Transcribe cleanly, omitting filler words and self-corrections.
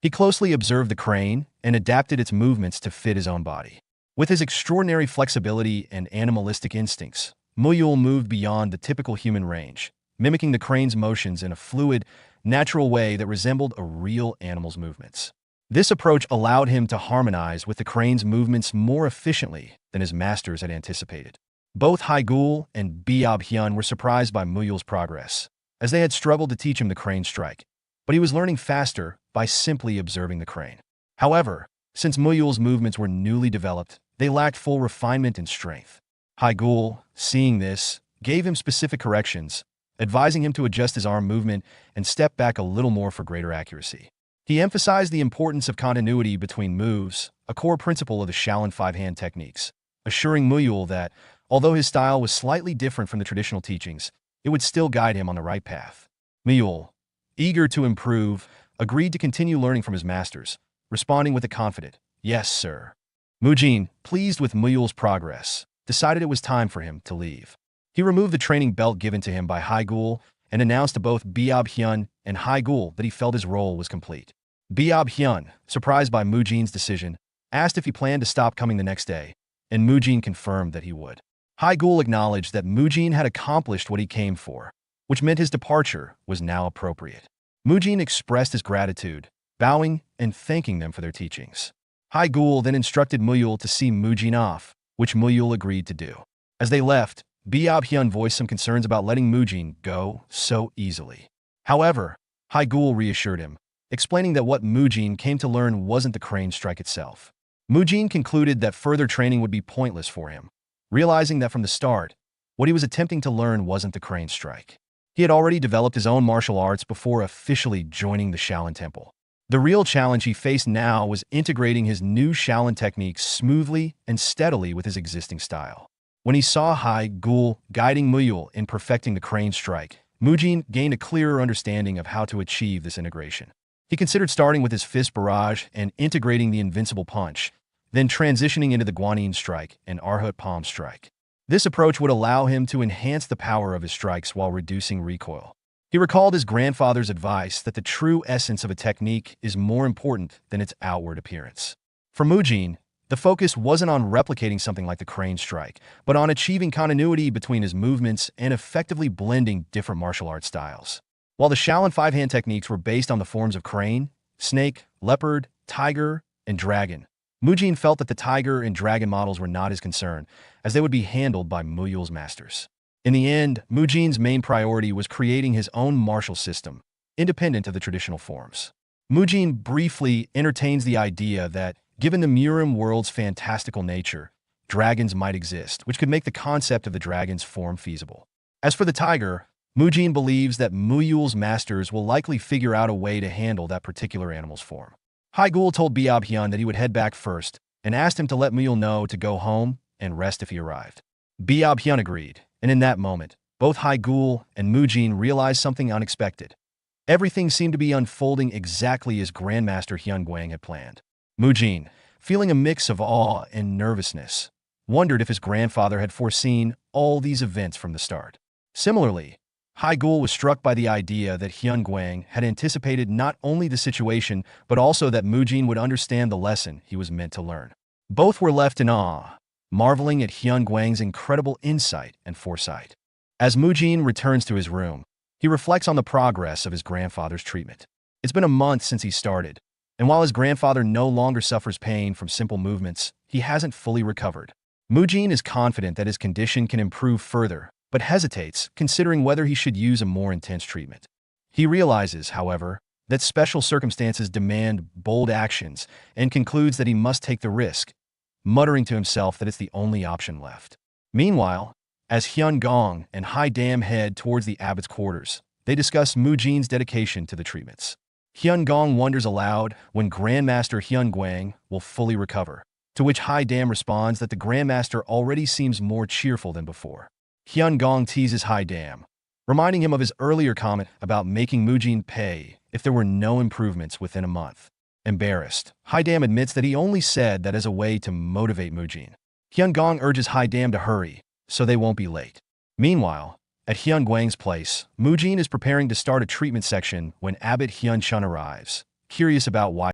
He closely observed the crane and adapted its movements to fit his own body. With his extraordinary flexibility and animalistic instincts, Muyul moved beyond the typical human range, mimicking the crane's motions in a fluid, natural way that resembled a real animal's movements. This approach allowed him to harmonize with the crane's movements more efficiently than his masters had anticipated. Both Haigul and Biab Hyun were surprised by Muyul's progress, as they had struggled to teach him the crane strike, but he was learning faster by simply observing the crane. However, since Muyul's movements were newly developed, they lacked full refinement and strength. Haigul, seeing this, gave him specific corrections, advising him to adjust his arm movement and step back a little more for greater accuracy. He emphasized the importance of continuity between moves, a core principle of the Shaolin five-hand techniques, assuring Muyul that, although his style was slightly different from the traditional teachings, it would still guide him on the right path. Muyul, eager to improve, agreed to continue learning from his masters, responding with a confident, "Yes, sir." Mujin, pleased with Muyul's progress, decided it was time for him to leave. He removed the training belt given to him by Haigul and announced to both Biab Hyun and Haigul that he felt his role was complete. Biab Hyun, surprised by Mujin's decision, asked if he planned to stop coming the next day, and Mujin confirmed that he would. Haigul acknowledged that Mujin had accomplished what he came for, which meant his departure was now appropriate. Mujin expressed his gratitude, bowing and thanking them for their teachings. Haigul then instructed Muyul to see Mujin off, which Muyul agreed to do. As they left, Biab Hyun voiced some concerns about letting Mujin go so easily. However, Haigul reassured him, explaining that what Mujin came to learn wasn't the crane strike itself. Mujin concluded that further training would be pointless for him, realizing that from the start, what he was attempting to learn wasn't the crane strike. He had already developed his own martial arts before officially joining the Shaolin Temple. The real challenge he faced now was integrating his new Shaolin techniques smoothly and steadily with his existing style. When he saw Haigul guiding Muyul in perfecting the crane strike, Mujin gained a clearer understanding of how to achieve this integration. He considered starting with his fist barrage and integrating the invincible punch, then transitioning into the Guanyin strike and Arhut palm strike. This approach would allow him to enhance the power of his strikes while reducing recoil. He recalled his grandfather's advice that the true essence of a technique is more important than its outward appearance. For Mujin, the focus wasn't on replicating something like the crane strike, but on achieving continuity between his movements and effectively blending different martial arts styles. While the Shaolin five-hand techniques were based on the forms of crane, snake, leopard, tiger, and dragon, Mujin felt that the tiger and dragon models were not his concern, as they would be handled by Muyul's masters. In the end, Mujin's main priority was creating his own martial system, independent of the traditional forms. Mujin briefly entertains the idea that, given the Murim world's fantastical nature, dragons might exist, which could make the concept of the dragon's form feasible. As for the tiger, Mujin believes that Muyul's masters will likely figure out a way to handle that particular animal's form. Haigul told Biab Hyun that he would head back first and asked him to let Muyul know to go home and rest if he arrived. Biab Hyun agreed, and in that moment, both Haigul and Mujin realized something unexpected. Everything seemed to be unfolding exactly as Grandmaster Hyun Guang had planned. Mujin, feeling a mix of awe and nervousness, wondered if his grandfather had foreseen all these events from the start. Similarly, Haigul was struck by the idea that Hyun Guang had anticipated not only the situation, but also that Mujin would understand the lesson he was meant to learn. Both were left in awe, marveling at Hyun Guang's incredible insight and foresight. As Mujin returns to his room, he reflects on the progress of his grandfather's treatment. It's been a month since he started, and while his grandfather no longer suffers pain from simple movements, he hasn't fully recovered. Mujin is confident that his condition can improve further, but hesitates, considering whether he should use a more intense treatment. He realizes, however, that special circumstances demand bold actions and concludes that he must take the risk, muttering to himself that it's the only option left. Meanwhile, as Hyun Gong and Hai Dam head towards the abbot's quarters, they discuss Mujin's dedication to the treatments. Hyun Gong wonders aloud when Grandmaster Hyun Guang will fully recover, to which Hai Dam responds that the Grandmaster already seems more cheerful than before. Hyun Gong teases Hai Dam, reminding him of his earlier comment about making Mujin pay if there were no improvements within a month. Embarrassed, Hai Dam admits that he only said that as a way to motivate Mujin. Hyun Gong urges Hai Dam to hurry, so they won't be late. Meanwhile, at Hyun Guang's place, Mujin is preparing to start a treatment section when Abbot Hyun Chun arrives, curious about why